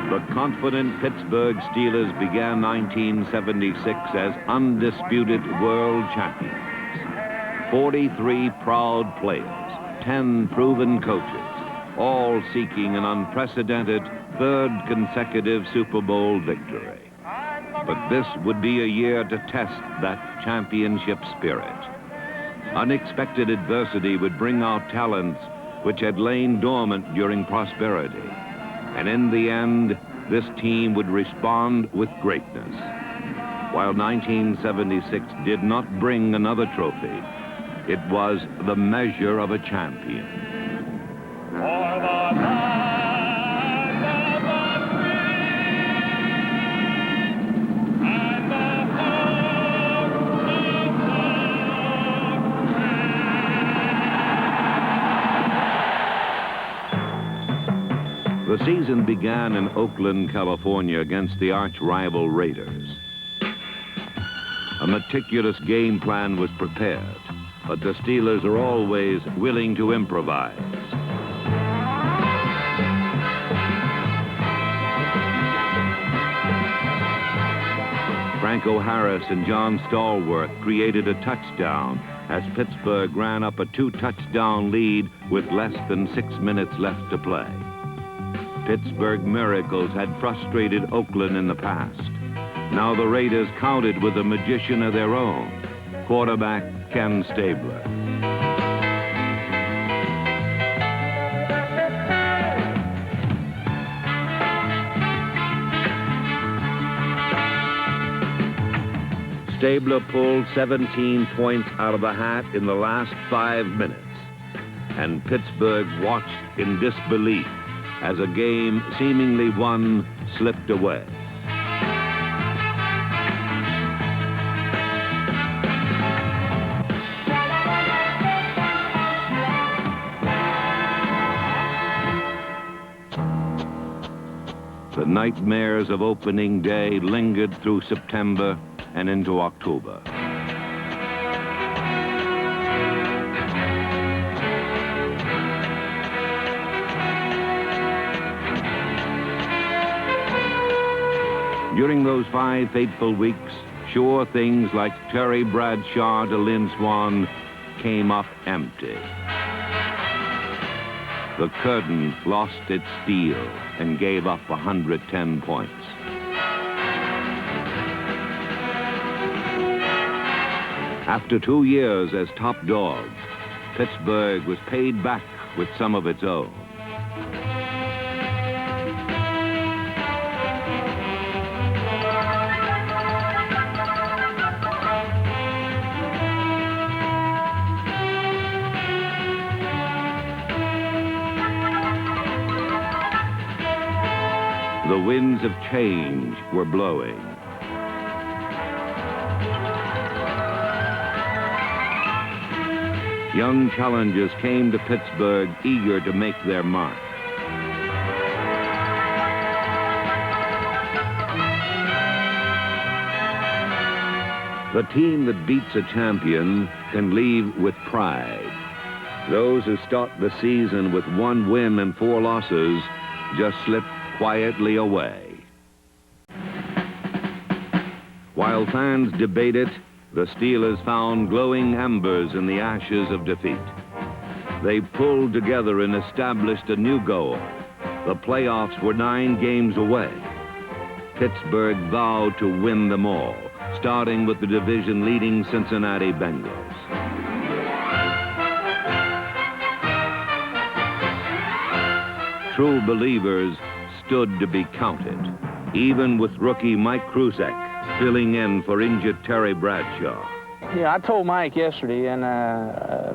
The confident Pittsburgh Steelers began 1976 as undisputed world champions. 43 proud players, 10 proven coaches, all seeking an unprecedented third consecutive Super Bowl victory. But this would be a year to test that championship spirit. Unexpected adversity would bring out talents which had lain dormant during prosperity. And in the end, this team would respond with greatness. While 1976 did not bring another trophy, it was the measure of a champion. The season began in Oakland, California against the arch-rival Raiders. A meticulous game plan was prepared, but the Steelers are always willing to improvise. Franco Harris and John Stallworth created a touchdown as Pittsburgh ran up a 2-touchdown lead with less than 6 minutes left to play. Pittsburgh miracles had frustrated Oakland in the past. Now the Raiders counted with a magician of their own, quarterback Ken Stabler. Stabler pulled 17 points out of the hat in the last 5 minutes, and Pittsburgh watched in disbelief as a game seemingly won slipped away. The nightmares of opening day lingered through September and into October. During those 5 fateful weeks, sure things like Terry Bradshaw to Lynn Swann came up empty. The curtain lost its steel and gave up 110 points. After 2 years as top dog, Pittsburgh was paid back with some of its own. The winds of change were blowing. Young challengers came to Pittsburgh eager to make their mark. The team that beats a champion can leave with pride. Those who start the season with 1 win and 4 losses just slip quietly away. While fans debated, the Steelers found glowing embers in the ashes of defeat. They pulled together and established a new goal. The playoffs were 9 games away. Pittsburgh vowed to win them all, starting with the division-leading Cincinnati Bengals. True believers stood to be counted, even with rookie Mike Kruzek filling in for injured Terry Bradshaw. Yeah, I told Mike yesterday, and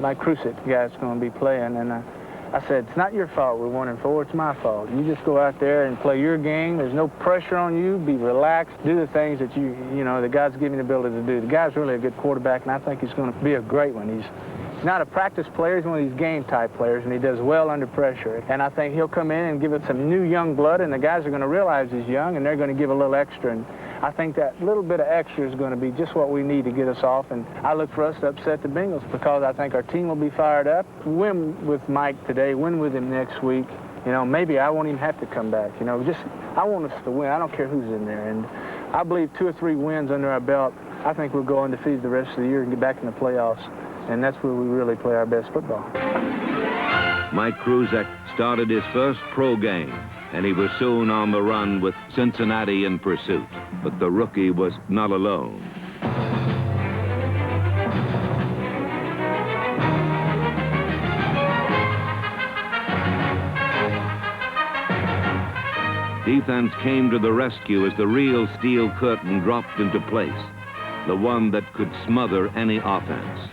Mike Kruzek, the guy that's going to be playing, and I said, it's not your fault we're 1-4, it's my fault. You just go out there and play your game. There's no pressure on you. Be relaxed. Do the things that you know, that God's given you the ability to do. The guy's really a good quarterback, and I think he's going to be a great one. He's not a practice player. He's one of these game-type players, and he does well under pressure. And I think he'll come in and give us some new young blood, and the guys are going to realize he's young, and they're going to give a little extra. And I think that little bit of extra is going to be just what we need to get us off. And I look for us to upset the Bengals because I think our team will be fired up. Win with Mike today, win with him next week, You know, maybe I won't even have to come back. You know, I want us to win. I don't care who's in there. And I believe 2 or 3 wins under our belt, I think we'll go undefeated the rest of the year and get back in the playoffs. And that's where we really play our best football. Mike Kruzek started his first pro game, and he was soon on the run with Cincinnati in pursuit. But the rookie was not alone. Defense came to the rescue as the real steel curtain dropped into place, the one that could smother any offense.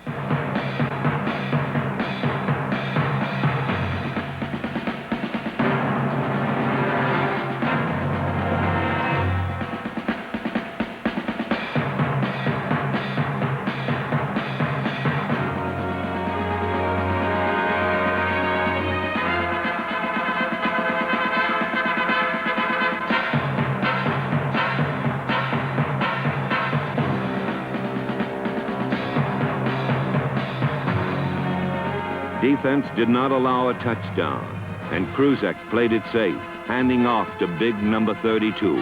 Defense did not allow a touchdown, and Kruzek played it safe, handing off to big number 32.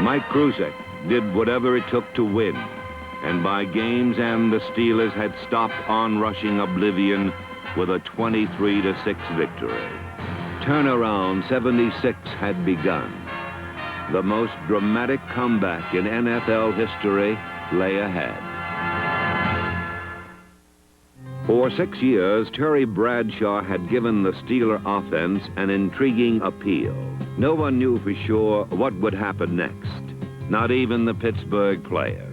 Mike Kruzek did whatever it took to win, and by game's end, the Steelers had stopped on-rushing oblivion with a 23-6 victory. Turnaround 76 had begun. The most dramatic comeback in NFL history lay ahead. For 6 years, Terry Bradshaw had given the Steeler offense an intriguing appeal. No one knew for sure what would happen next, not even the Pittsburgh players.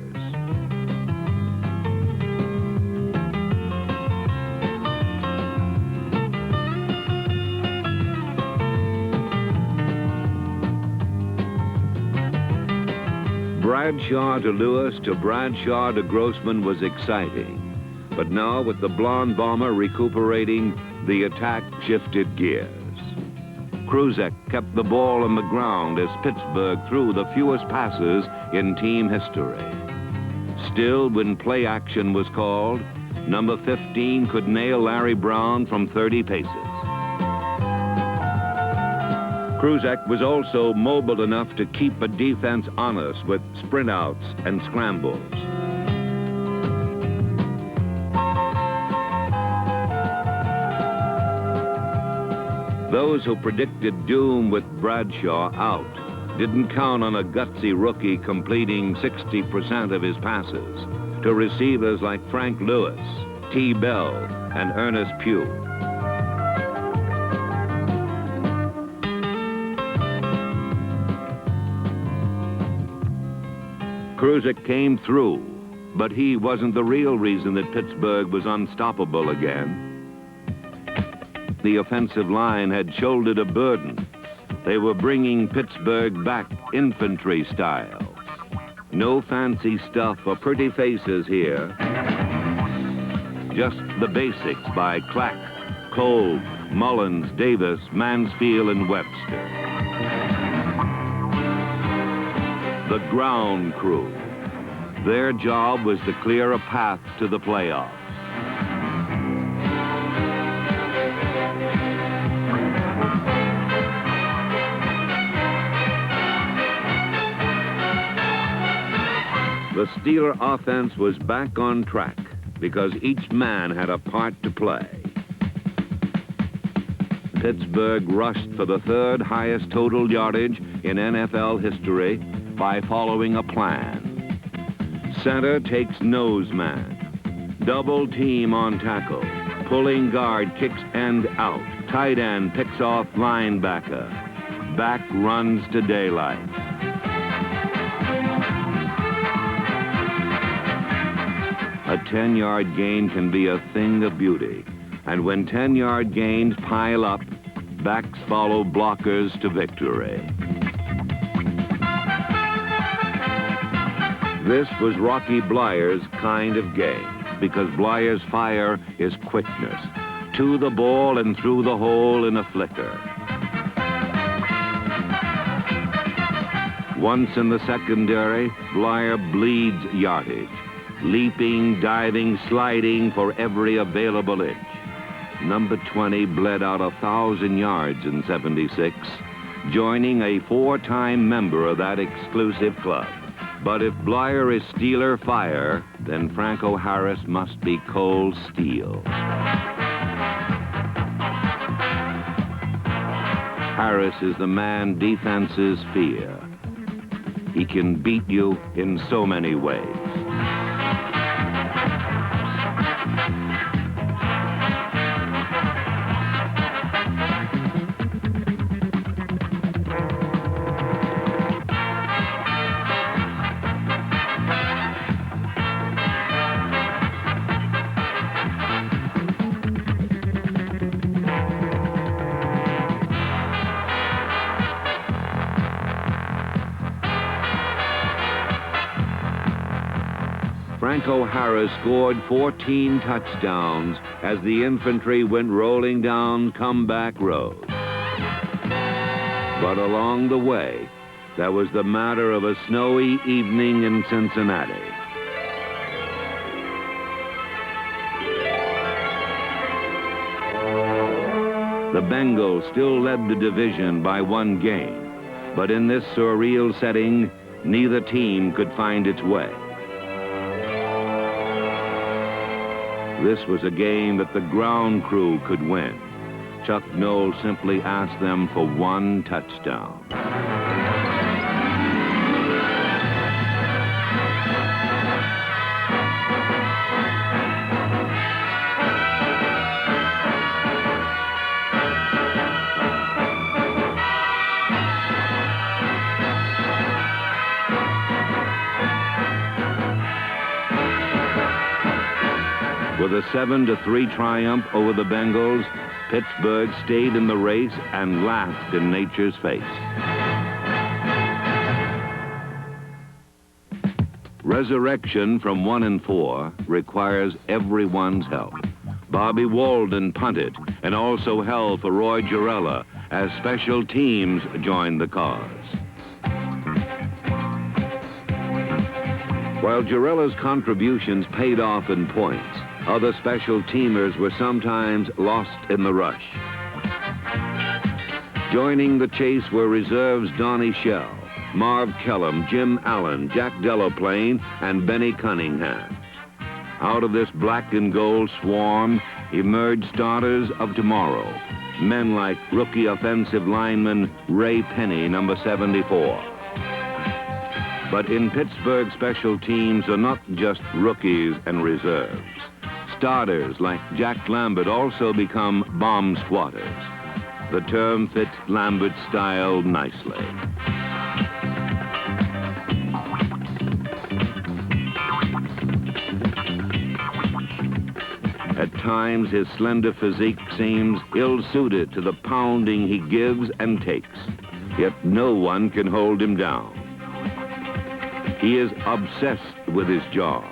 Bradshaw to Lewis to Bradshaw to Grossman was exciting. But now, with the blonde bomber recuperating, the attack shifted gears. Kruzek kept the ball on the ground as Pittsburgh threw the fewest passes in team history. Still, when play action was called, number 15 could nail Larry Brown from 30 paces. Kruzek was also mobile enough to keep a defense honest with sprint outs and scrambles. Those who predicted doom with Bradshaw out didn't count on a gutsy rookie completing 60% of his passes to receivers like Frank Lewis, T. Bell, and Ernest Pugh. Kruzek came through, but he wasn't the real reason that Pittsburgh was unstoppable again. The offensive line had shouldered a burden. They were bringing Pittsburgh back infantry style. No fancy stuff or pretty faces here. Just the basics by Clack, Cole, Mullins, Davis, Mansfield, and Webster. The ground crew. Their job was to clear a path to the playoffs. The Steeler offense was back on track because each man had a part to play. Pittsburgh rushed for the 3rd highest total yardage in NFL history by following a plan. Center takes nose man. Double team on tackle. Pulling guard kicks end out. Tight end picks off linebacker. Back runs to daylight. A 10-yard gain can be a thing of beauty. And when 10-yard gains pile up, backs follow blockers to victory. This was Rocky Blyer's kind of game, because Blyer's fire is quickness. To the ball and through the hole in a flicker. Once in the secondary, Blyer bleeds yardage. leaping, diving, sliding for every available inch. Number 20 bled out 1,000 yards in '76, joining a 4-time member of that exclusive club. But if Blyer is Steeler fire, then Franco Harris must be cold steel. Harris is the man defenses fear. He can beat you in so many ways. Franco Harris scored 14 touchdowns as the infantry went rolling down Comeback Road. But along the way, there was the matter of a snowy evening in Cincinnati. The Bengals still led the division by 1 game, but in this surreal setting, neither team could find its way. This was a game that the ground crew could win. Chuck Noll simply asked them for 1 touchdown. With a 7-3 triumph over the Bengals, Pittsburgh stayed in the race and laughed in nature's face. Resurrection from 1-4 requires everyone's help. Bobby Walden punted and also held for Roy Gerela as special teams joined the cause. While Gerela's contributions paid off in points, other special teamers were sometimes lost in the rush. Joining the chase were reserves Donnie Shell, Marv Kellum, Jim Allen, Jack Delaplane, and Benny Cunningham. Out of this black and gold swarm emerged starters of tomorrow, men like rookie offensive lineman Ray Penny, number 74. But in Pittsburgh, special teams are not just rookies and reserves. Starters like Jack Lambert also become bomb squatters. The term fits Lambert's style nicely. At times, his slender physique seems ill-suited to the pounding he gives and takes, yet no one can hold him down. He is obsessed with his job,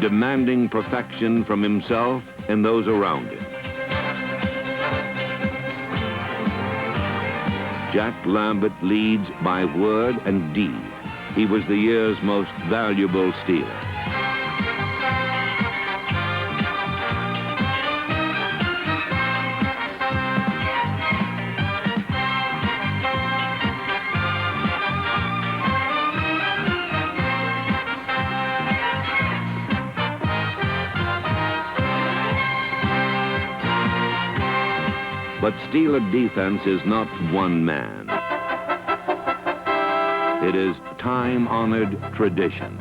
demanding perfection from himself and those around him. Jack Lambert leads by word and deed. He was the year's most valuable Steeler. But Steeler defense is not one man. It is time-honored tradition.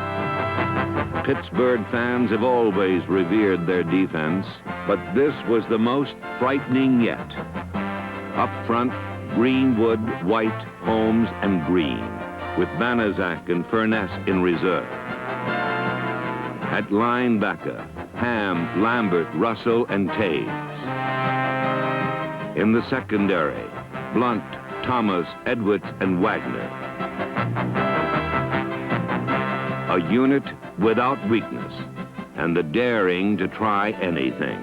Pittsburgh fans have always revered their defense, but this was the most frightening yet. Up front, Greenwood, White, Holmes, and Green, with Banaszak and Furness in reserve. At linebacker, Ham, Lambert, Russell, and Taves. In the secondary, Blunt, Thomas, Edwards, and Wagner. A unit without weakness and the daring to try anything.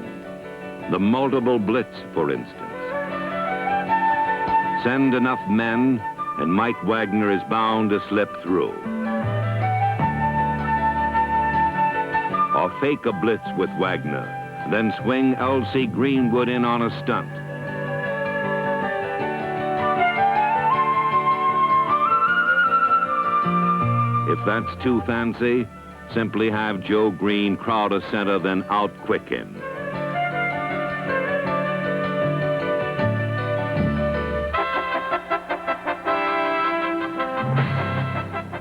The multiple blitz, for instance. Send enough men, and Mike Wagner is bound to slip through. or fake a blitz with Wagner, then swing L.C. Greenwood in on a stunt. If that's too fancy, simply have Joe Green crowd a center, then out-quick him.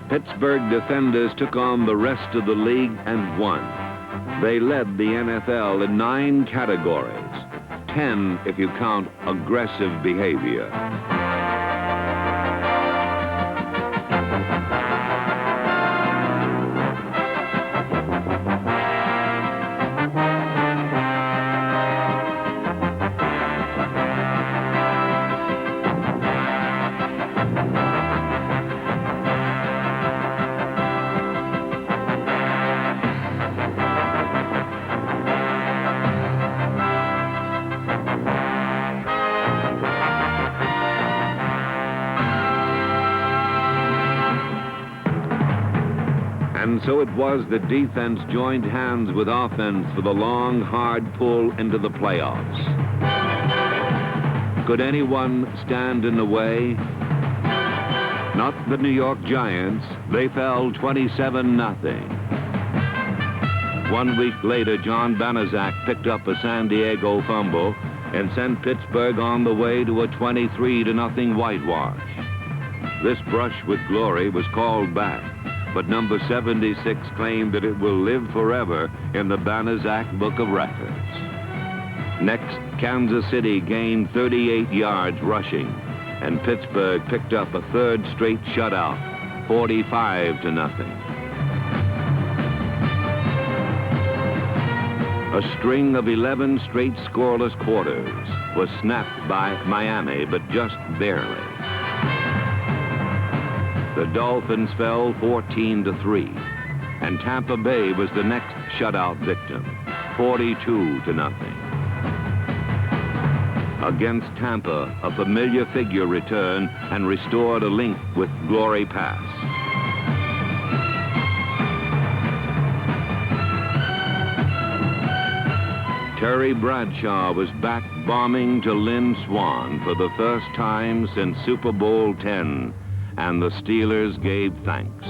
Pittsburgh defenders took on the rest of the league and won. They led the NFL in 9 categories, 10 if you count aggressive behavior. And so it was that defense joined hands with offense for the long, hard pull into the playoffs. Could anyone stand in the way? Not the New York Giants. They fell 27-0. 1 week later, John Banaszak picked up a San Diego fumble and sent Pittsburgh on the way to a 23-0 whitewash. This brush with glory was called back, but number 76 claimed that it will live forever in the Banaszak Book of Records. Next, Kansas City gained 38 yards rushing, and Pittsburgh picked up a third straight shutout, 45-0. A string of 11 straight scoreless quarters was snapped by Miami, but just barely. The Dolphins fell 14-3, and Tampa Bay was the next shutout victim, 42-0. Against Tampa, a familiar figure returned and restored a link with Glory Pass. Terry Bradshaw was back bombing to Lynn Swann for the first time since Super Bowl X, and the Steelers gave thanks.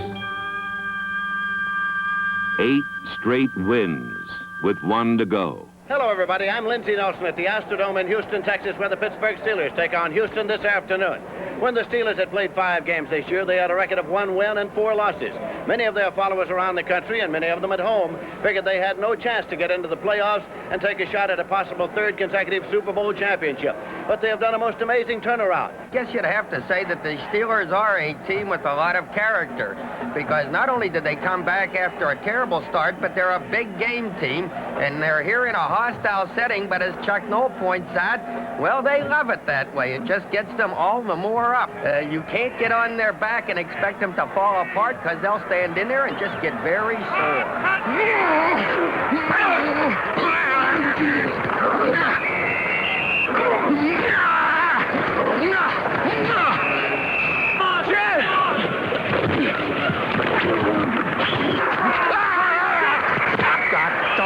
8 straight wins with 1 to go. Hello, everybody. I'm Lindsey Nelson at the Astrodome in Houston, Texas, where the Pittsburgh Steelers take on Houston this afternoon. When the Steelers had played 5 games this year, they had a record of 1 win and 4 losses. Many of their followers around the country, and many of them at home, figured they had no chance to get into the playoffs and take a shot at a possible 3rd consecutive Super Bowl championship. But they have done a most amazing turnaround. Guess you'd have to say that the Steelers are a team with a lot of character, because not only did they come back after a terrible start, but they're a big game team, and they're here in a hostile setting, but as Chuck Noll points out, well, they love it that way. It just gets them all the more up. You can't get on their back and expect them to fall apart, because they'll stand in there and just get very sore.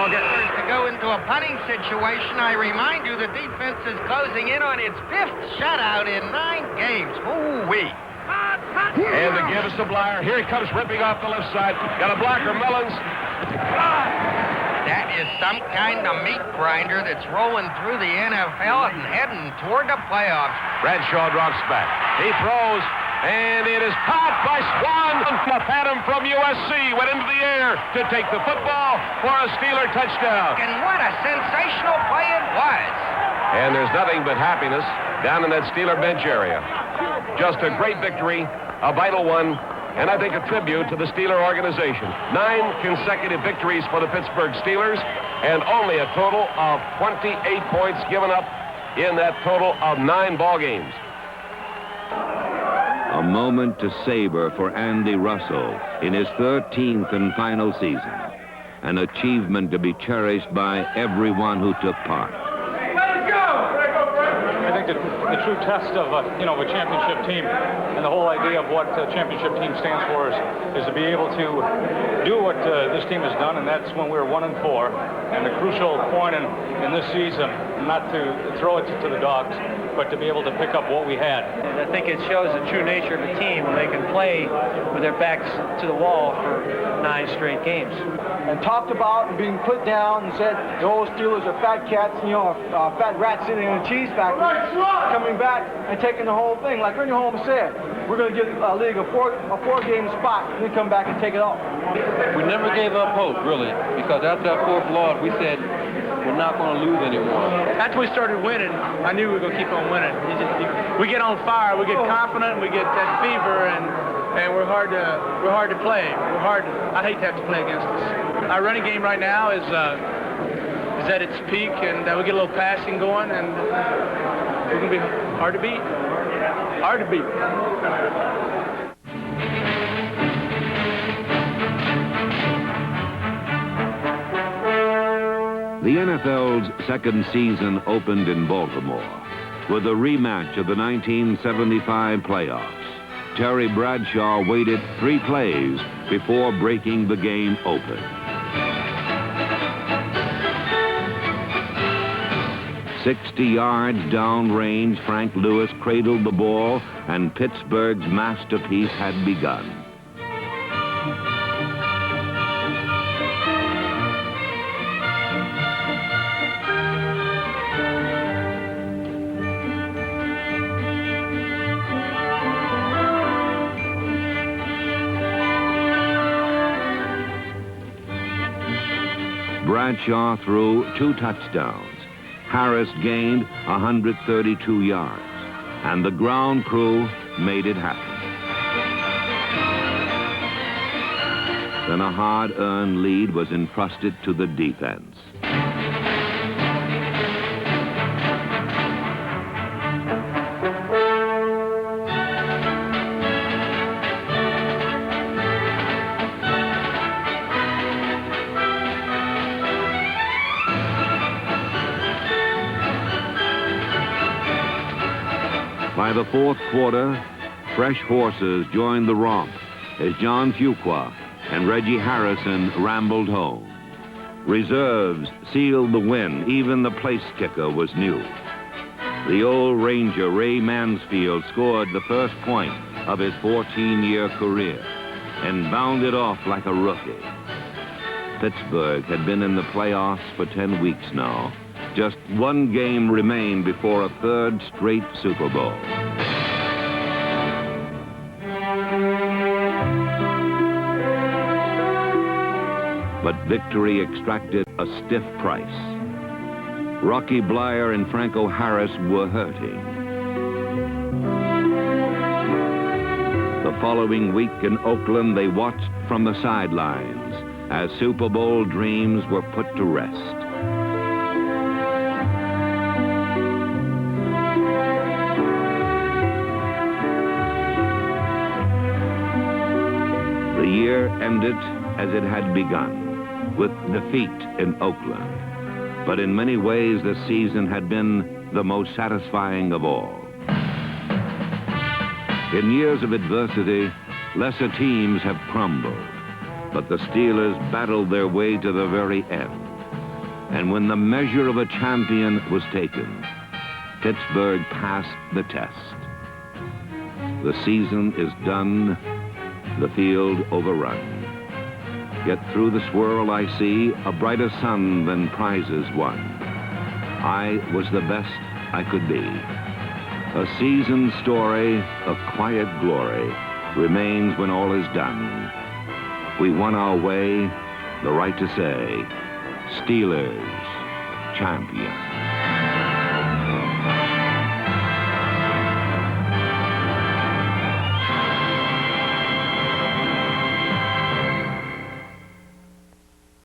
To go into a punting situation, I remind you the defense is closing in on its 5th shutout in 9 games. Ooh-wee. And again, it's the Blyer. Here he comes ripping off the left side. Got a blocker, Mullins. That is some kind of meat grinder that's rolling through the NFL and heading toward the playoffs. Bradshaw drops back. He throws, and it is caught by Swann. Phantom from USC went into the air to take the football for a Steeler touchdown. And what a sensational play it was. And there's nothing but happiness down in that Steeler bench area. Just a great victory, a vital one, and I think a tribute to the Steeler organization. 9 consecutive victories for the Pittsburgh Steelers, and only a total of 28 points given up in that total of 9 ball games. A moment to savor for Andy Russell in his 13th and final season. An achievement to be cherished by everyone who took part. I think the true test of a championship team, and the whole idea of what a championship team stands for is to be able to do what this team has done, and that's when we were 1-4. And the crucial point in this season, not to throw it to the dogs, but to be able to pick up what we had. And I think it shows the true nature of a team when they can play with their backs to the wall for 9 straight games. And talked about and being put down and said the old Steelers are fat cats, fat rats sitting in a cheese factory, coming back and taking the whole thing. Like Ernie Holmes said, we're going to give a league a four-game spot and then come back and take it off. We never gave up hope, really, because after our 4th loss, we said we're not going to lose anymore. After we started winning, I knew we were going to keep on winning. We get on fire, we get confident, we get that fever, and we're hard to play. I hate to have to play against us. Our running game right now is at its peak, and we get a little passing going, and we're going to be hard to beat. Hard to beat. The NFL's second season opened in Baltimore with a rematch of the 1975 playoffs. Terry Bradshaw waited 3 plays before breaking the game open. 60 yards downrange, Frank Lewis cradled the ball, and Pittsburgh's masterpiece had begun. Bradshaw threw 2 touchdowns. Harris gained 132 yards, and the ground crew made it happen. Then a hard-earned lead was entrusted to the defense. By the 4th quarter, fresh horses joined the romp as John Fuqua and Reggie Harrison rambled home. Reserves sealed the win. Even the place kicker was new. The old Ranger, Ray Mansfield, scored the first point of his 14-year career and bounded off like a rookie. Pittsburgh had been in the playoffs for 10 weeks now. Just 1 game remained before a 3rd straight Super Bowl. But victory extracted a stiff price. Rocky Blyer and Franco Harris were hurting. The following week in Oakland, they watched from the sidelines as Super Bowl dreams were put to rest. The year ended as it had begun, with defeat in Oakland. But in many ways, the season had been the most satisfying of all. In years of adversity, lesser teams have crumbled, but the Steelers battled their way to the very end. And when the measure of a champion was taken, Pittsburgh passed the test. The season is done, the field overrun. Yet through the swirl I see a brighter sun than prizes won. I was the best I could be. A seasoned story of quiet glory remains when all is done. We won our way, the right to say, Steelers champion.